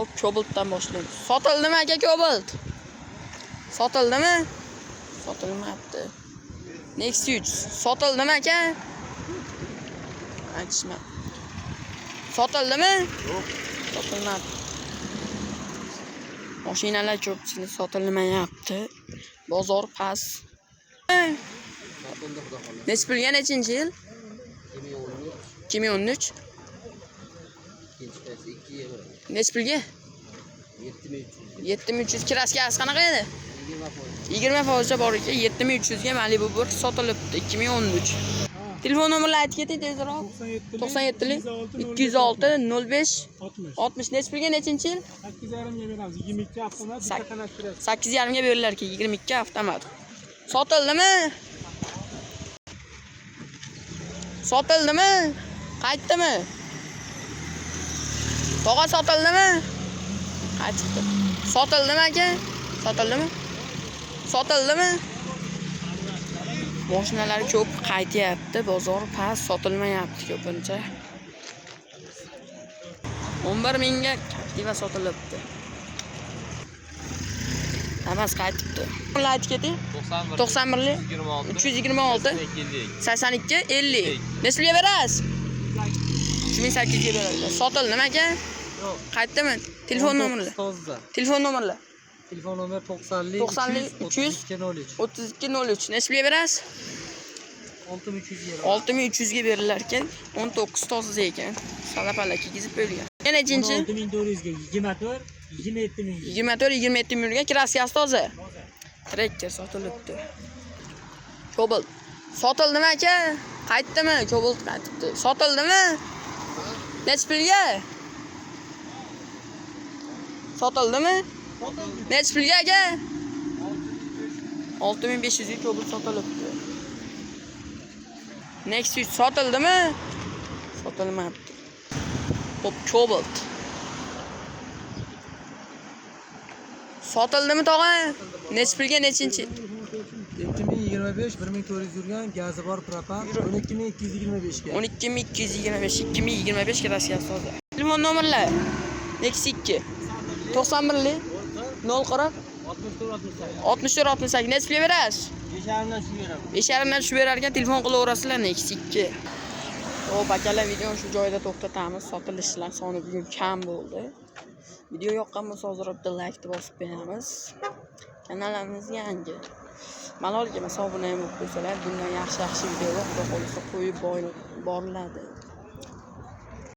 Hop, Cobalt'dan boshlaymiz. Sotildimi aka Cobalt? Sotildimi? Sotilmayapti. Next 3. Sotildimi aka? Aytishmadi. Sotildimi? Yo'q. Sotilmadi. Mashinalar ko'pchilik sotilmayapti. Bozor past. Necha pulga nechinchi yil? 2013. Necha pulga? 7300. Kraskasi qanaqa edi? 20% bor ekan. 7300 ga Malibu 1 sotilibdi 2013. Telefon nomerlarini aytib keting tezroq. 97 206 05 60. Necha pulga nechinchi yil? 8,5 ga beramiz. 22 avtomat, bitta qanash 8,5 ga berilar ekan. 22 avtomat. Sotildimi? Sotildimi? Qaytdimi? Tog'a sotildimi? Qaytdi. Sotildimi aka? Sotildimi? Sotildimi? Mashinalar ko'p qaytyapti, bozor past, sotilmayapti ko'pincha. 11 mingga Captiva sotilibdi. Hammasi qaytibdi. Ular aytib keting. 91 326 82 50. Nechga berasiz? 3800 ga beradi. Sotildimi aka? Yo'q. Qaytdimi? Telefon nomerlar. Telefon nomerlar. Telefon nomer 90 300 3203. Nechga berasiz? 6300 6300 ga berilar ekan. 19 toza ekan. Salapalaki kizib bo'lgan. Yana nechinchi? 6400 ga 24 27 ming. 27 mingga kraskasi toza. Trekker sotilibdi. Cobalt. Sotildimi aka? Qaytdimi? Cobalt qaytibdi. Sotildimi? Necha pulga? Sotildimi? Necha pulga aka? 6500 ga Cobalt sotilibdi. Next 3 sotildimi? Sotilmayapti. Hop, Cobalt. Sotildimi tog'a? Necha pulga nechinchi? 2025 1400 yurgan gazi bor propan 12225 ga. 12225 2025 kraskasi toza. Telefon nomerlar. Next 2 91 040 64 68. Necha pulga berasiz? 5,5dan shu berar ekan, telefon qilaverasizlar next 2. Hop akalar, videoni shu joyda to'xtatamiz. Sotilishlar soni bugun kam bo'ldi. Video yoqqan bo'lsa hozir bitta like bosib beramiz. Kanalimiz yangi. Malolga obuna bo'lib qo'ysalar, bundan yaxshi videolar xudo xohlasa qo'yib boriladi.